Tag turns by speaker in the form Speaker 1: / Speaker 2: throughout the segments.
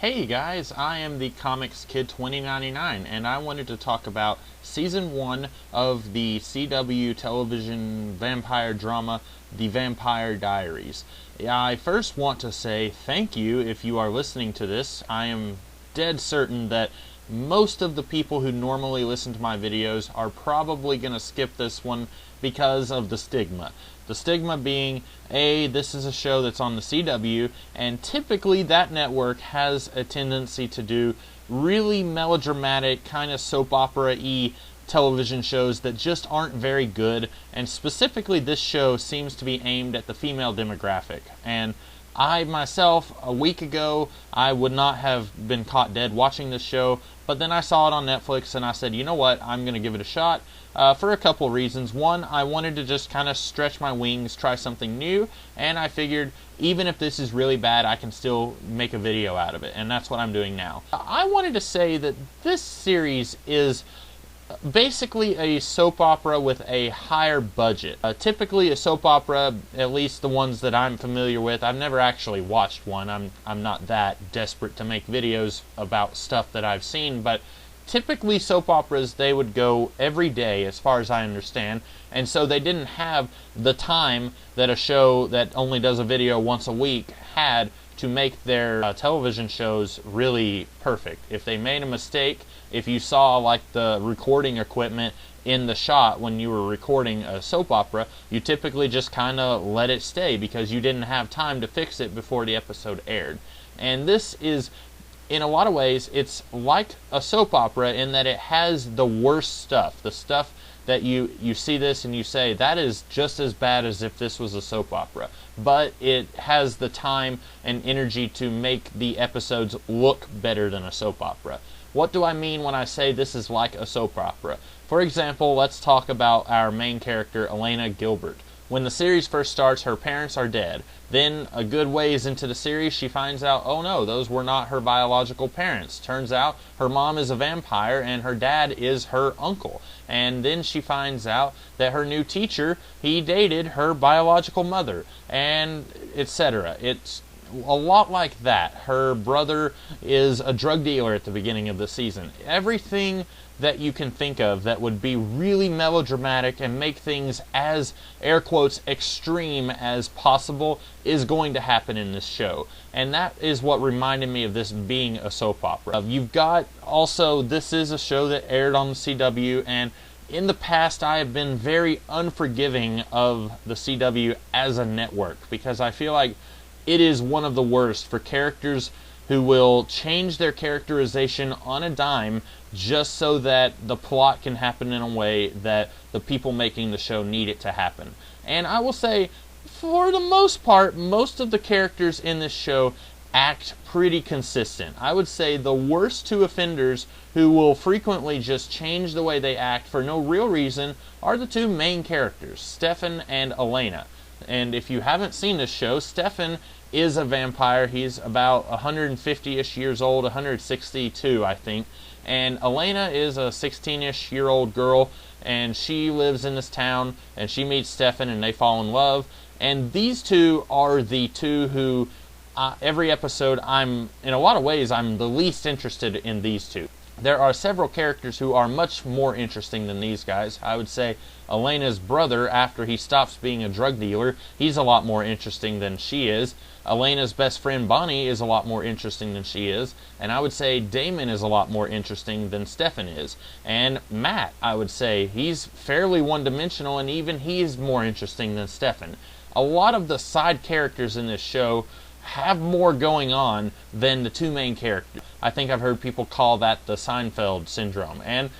Speaker 1: Hey guys, I am the Comics Kid 2099 and I wanted to talk about Season 1 of the CW television vampire drama, The Vampire Diaries. I first want to say thank you if you are listening to this. I am dead certain that most of the people who normally listen to my videos are probably going to skip this one because of the stigma. The stigma being, this is a show that's on the CW, and typically that network has a tendency to do really melodramatic, kind of soap opera-y television shows that just aren't very good, and specifically this show seems to be aimed at the female demographic. And I myself, a week ago, I would not have been caught dead watching this show, but then I saw it on Netflix and I said, you know what, I'm going to give it a shot for a couple reasons. One, I wanted to just kind of stretch my wings, try something new, and I figured even if this is really bad, I can still make a video out of it, and that's what I'm doing now. I wanted to say that this series is basically a soap opera with a higher budget. Typically a soap opera, at least the ones that I'm familiar with, I've never actually watched one. I'm not that desperate to make videos about stuff that I've seen, but typically soap operas, they would go every day as far as I understand, and so they didn't have the time that a show that only does a video once a week had to make their television shows really perfect. If they made a mistake, if you saw like the recording equipment in the shot when you were recording a soap opera, you typically just kind of let it stay because you didn't have time to fix it before the episode aired. And this is, in a lot of ways, it's like a soap opera in that it has the worst stuff. The stuff that you see this and you say, that is just as bad as if this was a soap opera. But it has the time and energy to make the episodes look better than a soap opera. What do I mean when I say this is like a soap opera? For example, let's talk about our main character, Elena Gilbert. When the series first starts, her parents are dead. Then, a good ways into the series, she finds out, oh no, those were not her biological parents. Turns out, her mom is a vampire and her dad is her uncle. And then she finds out that her new teacher, he dated her biological mother, and etc. It's a lot like that. Her brother is a drug dealer at the beginning of the season. Everything that you can think of that would be really melodramatic and make things as, air quotes, extreme as possible is going to happen in this show. And that is what reminded me of this being a soap opera. You've got also, this is a show that aired on the CW, and in the past I have been very unforgiving of the CW as a network because I feel like it is one of the worst for characters who will change their characterization on a dime just so that the plot can happen in a way that the people making the show need it to happen. And I will say, for the most part, most of the characters in this show act pretty consistent. I would say the worst two offenders who will frequently just change the way they act for no real reason are the two main characters, Stefan and Elena. And if you haven't seen this show, Stefan is a vampire. He's about 150-ish years old, 162, I think. And Elena is a 16-ish year old girl, and she lives in this town, and she meets Stefan, and they fall in love. And these two are the two who, every episode, in a lot of ways, I'm the least interested in these two. There are several characters who are much more interesting than these guys. I would say Elena's brother, after he stops being a drug dealer, he's a lot more interesting than she is. Elena's best friend Bonnie is a lot more interesting than she is. And I would say Damon is a lot more interesting than Stefan is. And Matt, I would say, he's fairly one-dimensional, and even he's more interesting than Stefan. A lot of the side characters in this show have more going on than the two main characters. I think I've heard people call that the Seinfeld syndrome. And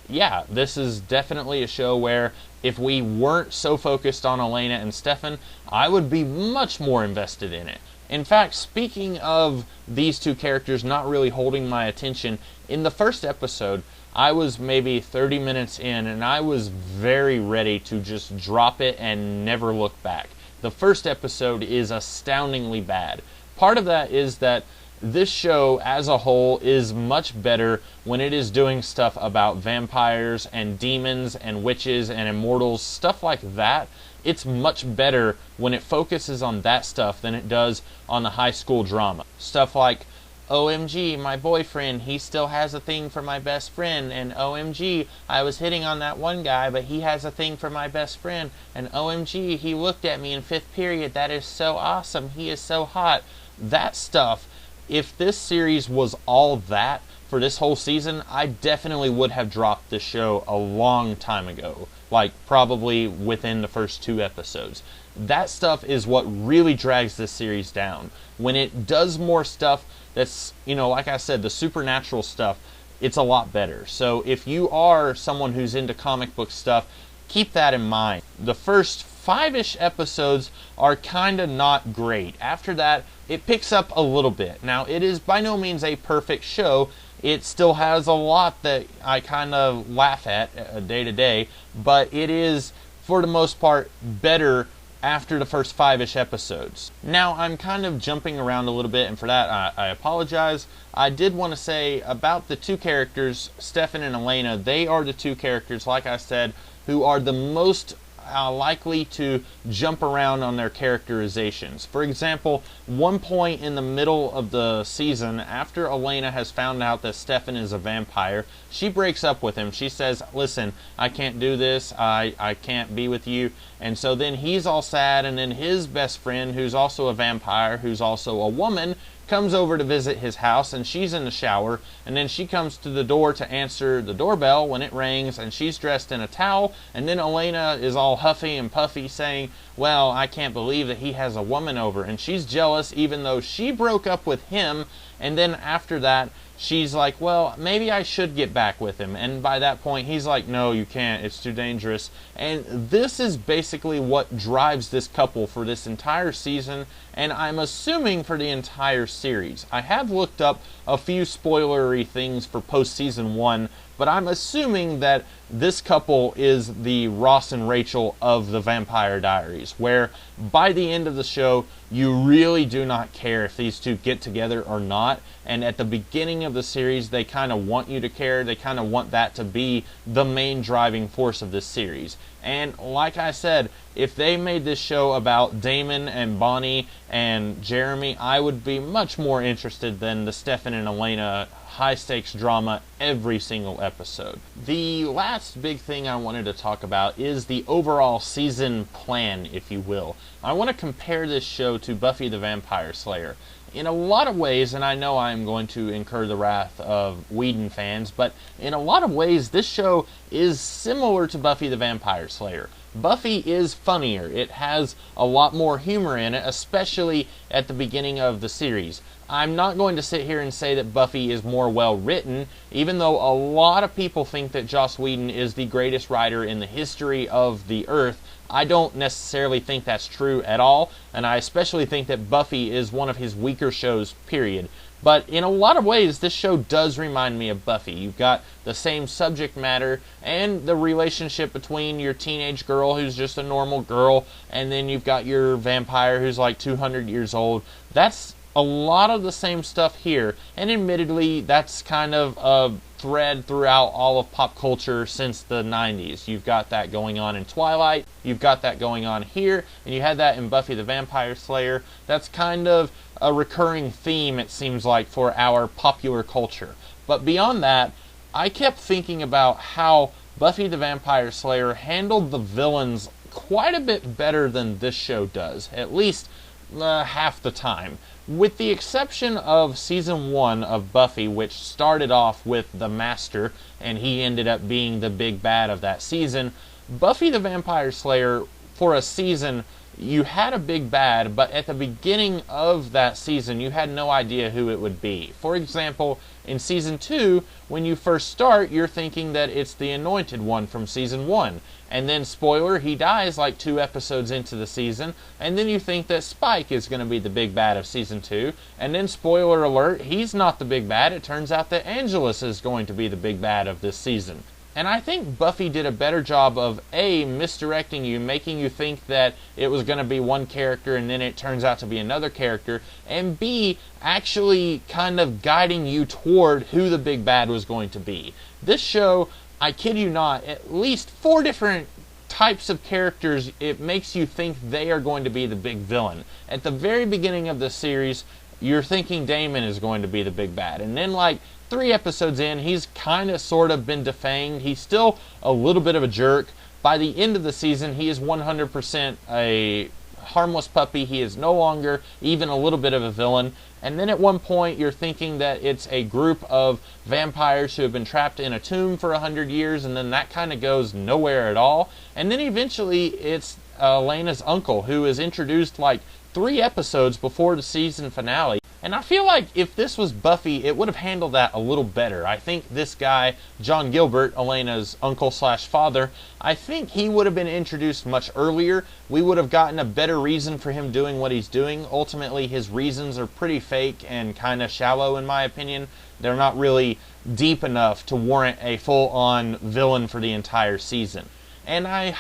Speaker 1: yeah, this is definitely a show where if we weren't so focused on Elena and Stefan, I would be much more invested in it. In fact, speaking of these two characters not really holding my attention, in the first episode, I was maybe 30 minutes in and I was very ready to just drop it and never look back. The first episode is astoundingly bad. Part of that is that this show as a whole is much better when it is doing stuff about vampires and demons and witches and immortals, stuff like that. It's much better when it focuses on that stuff than it does on the high school drama. Stuff like OMG, my boyfriend, he still has a thing for my best friend, and OMG, I was hitting on that one guy, but he has a thing for my best friend, and OMG, he looked at me in 5th period, that is so awesome, he is so hot. That stuff, if this series was all that for this whole season, I definitely would have dropped this show a long time ago, like probably within the first 2 episodes. That stuff is what really drags this series down. When it does more stuff that's, like I said, the supernatural stuff, it's a lot better. So if you are someone who's into comic book stuff, keep that in mind. The first 5-ish episodes are kind of not great. After that, it picks up a little bit. Now, it is by no means a perfect show. It still has a lot that I kind of laugh at day to day, but it is, for the most part, better after the first 5-ish episodes. Now, I'm kind of jumping around a little bit, and for that, I apologize. I did want to say about the 2 characters, Stefan and Elena. They are the 2 characters, like I said, who are the most likely to jump around on their characterizations. For example, one point in the middle of the season, after Elena has found out that Stefan is a vampire, she breaks up with him. She says, listen, I can't do this, I can't be with you. And so then he's all sad, and then his best friend, who's also a vampire, who's also a woman, comes over to visit his house, and she's in the shower, and then she comes to the door to answer the doorbell when it rings, and she's dressed in a towel, and then Elena is all huffy and puffy saying, well, I can't believe that he has a woman over, and she's jealous even though she broke up with him. And then after that, she's like, well, maybe I should get back with him. And by that point, he's like, no, you can't. It's too dangerous. And this is basically what drives this couple for this entire season, and I'm assuming for the entire series. I have looked up a few spoilery things for post-season 1, but I'm assuming that this couple is the Ross and Rachel of the Vampire Diaries, where by the end of the show, you really do not care if these 2 get together or not. And at the beginning of the series, they kind of want you to care. They kind of want that to be the main driving force of this series. And like I said, if they made this show about Damon and Bonnie and Jeremy, I would be much more interested than the Stefan and Elena high-stakes drama every single episode. The last big thing I wanted to talk about is the overall season plan, if you will. I want to compare this show to Buffy the Vampire Slayer. In a lot of ways, and I know I'm going to incur the wrath of Whedon fans, but in a lot of ways, this show is similar to Buffy the Vampire Slayer. Buffy is funnier. It has a lot more humor in it, especially at the beginning of the series. I'm not going to sit here and say that Buffy is more well written, even though a lot of people think that Joss Whedon is the greatest writer in the history of the earth. I don't necessarily think that's true at all, and I especially think that Buffy is one of his weaker shows, period. But in a lot of ways, this show does remind me of Buffy. You've got the same subject matter and the relationship between your teenage girl who's just a normal girl, and then you've got your vampire who's like 200 years old. That's a lot of the same stuff here, and admittedly, that's kind of a thread throughout all of pop culture since the 90s. You've got that going on in Twilight, you've got that going on here, and you had that in Buffy the Vampire Slayer. That's kind of a recurring theme, it seems like, for our popular culture. But beyond that, I kept thinking about how Buffy the Vampire Slayer handled the villains quite a bit better than this show does, at least half the time. With the exception of season 1 of Buffy, which started off with the Master, and he ended up being the big bad of that season, Buffy the Vampire Slayer, for a season, you had a big bad, but at the beginning of that season, you had no idea who it would be. For example, in season 2, when you first start, you're thinking that it's the Anointed One from season 1. And then, spoiler, he dies like 2 episodes into the season, and then you think that Spike is going to be the big bad of season 2, and then, spoiler alert, he's not the big bad. It turns out that Angelus is going to be the big bad of this season. And I think Buffy did a better job of, A, misdirecting you, making you think that it was going to be one character and then it turns out to be another character, and B, actually kind of guiding you toward who the big bad was going to be. This show, I kid you not, at least 4 different types of characters, it makes you think they are going to be the big villain. At the very beginning of the series, you're thinking Damon is going to be the big bad. And then like 3 episodes in, he's kind of sort of been defanged. He's still a little bit of a jerk. By the end of the season, he is 100% a harmless puppy. He is no longer even a little bit of a villain. And then at one point, you're thinking that it's a group of vampires who have been trapped in a tomb for 100 years, and then that kind of goes nowhere at all. And then eventually, it's Elena's uncle, who is introduced like 3 episodes before the season finale. And I feel like if this was Buffy, it would have handled that a little better. I think this guy, John Gilbert, Elena's uncle/father, I think he would have been introduced much earlier. We would have gotten a better reason for him doing what he's doing. Ultimately, his reasons are pretty fake and kind of shallow in my opinion. They're not really deep enough to warrant a full-on villain for the entire season. And I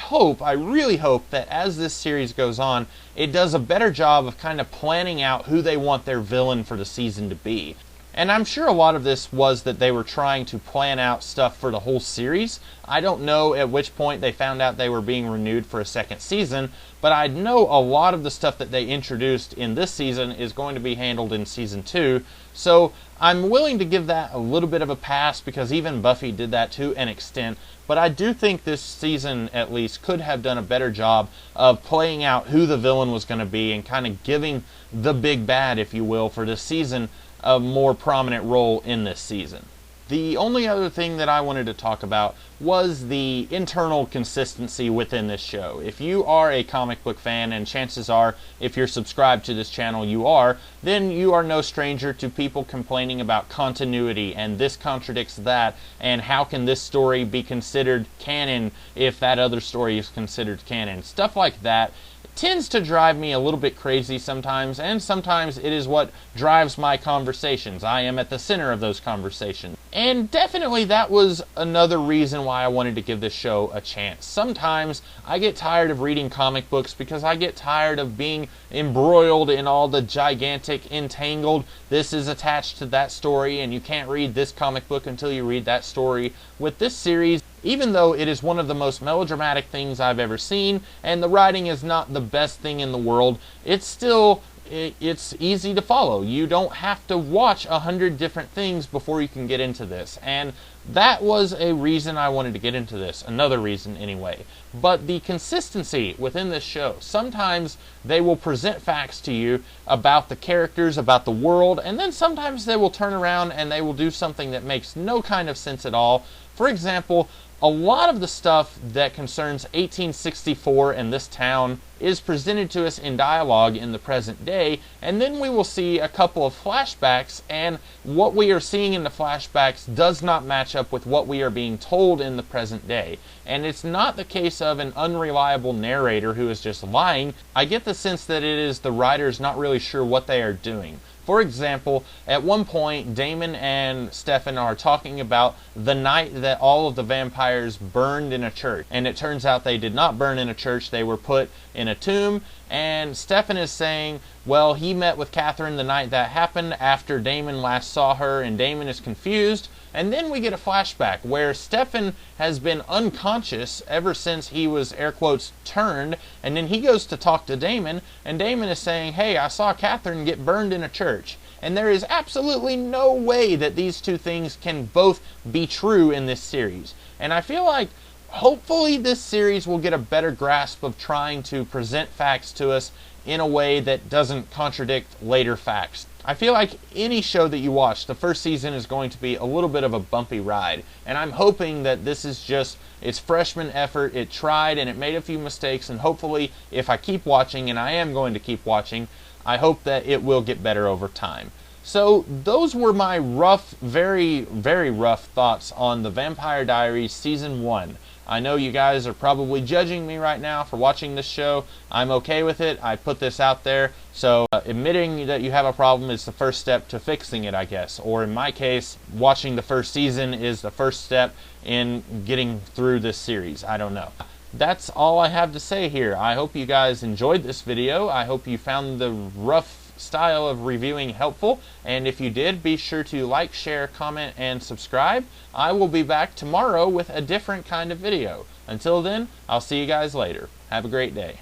Speaker 1: really hope that as this series goes on, it does a better job of kind of planning out who they want their villain for the season to be. And I'm sure a lot of this was that they were trying to plan out stuff for the whole series. I don't know at which point they found out they were being renewed for a second season, but I know a lot of the stuff that they introduced in this season is going to be handled in season 2. So I'm willing to give that a little bit of a pass because even Buffy did that to an extent. But I do think this season, at least, could have done a better job of playing out who the villain was going to be and kind of giving the big bad, if you will, for this season a more prominent role in this season. The only other thing that I wanted to talk about was the internal consistency within this show. If you are a comic book fan, and chances are, if you're subscribed to this channel, you are, then you are no stranger to people complaining about continuity, and this contradicts that, and how can this story be considered canon if that other story is considered canon. Stuff like that tends to drive me a little bit crazy sometimes, and sometimes it is what drives my conversations. I am at the center of those conversations. And definitely that was another reason why I wanted to give this show a chance. Sometimes I get tired of reading comic books because I get tired of being embroiled in all the gigantic, entangled, this is attached to that story, and you can't read this comic book until you read that story. With this series, even though it is one of the most melodramatic things I've ever seen, and the writing is not the best thing in the world, it's easy to follow. You don't have to watch 100 different things before you can get into this. And that was a reason I wanted to get into this. Another reason, anyway. But the consistency within this show. Sometimes they will present facts to you about the characters, about the world, and then sometimes they will turn around and they will do something that makes no kind of sense at all. For example, a lot of the stuff that concerns 1864 and this town is presented to us in dialogue in the present day, and then we will see a couple of flashbacks, and what we are seeing in the flashbacks does not match up with what we are being told in the present day. And it's not the case of an unreliable narrator who is just lying. I get the sense that it is the writers not really sure what they are doing. For example, at one point, Damon and Stefan are talking about the night that all of the vampires burned in a church. And it turns out they did not burn in a church, they were put in a tomb. And Stefan is saying, well, he met with Catherine the night that happened after Damon last saw her, and Damon is confused. And then we get a flashback where Stefan has been unconscious ever since he was, air quotes, turned, and then he goes to talk to Damon, and Damon is saying, hey, I saw Catherine get burned in a church. And there is absolutely no way that these two things can both be true in this series. And I feel like hopefully this series will get a better grasp of trying to present facts to us in a way that doesn't contradict later facts. I feel like any show that you watch, the first season is going to be a little bit of a bumpy ride. And I'm hoping that this is just its freshman effort. It tried and it made a few mistakes, and hopefully if I keep watching, and I am going to keep watching, I hope that it will get better over time. So those were my rough, very, very rough thoughts on the Vampire Diaries Season 1. I know you guys are probably judging me right now for watching this show. I'm okay with it. I put this out there. So admitting that you have a problem is the first step to fixing it, I guess. Or in my case, watching the first season is the first step in getting through this series. I don't know. That's all I have to say here. I hope you guys enjoyed this video. I hope you found the rough style of reviewing helpful, and if you did, be sure to like, share, comment, and subscribe. I will be back tomorrow with a different kind of video. Until then, I'll see you guys later. Have a great day.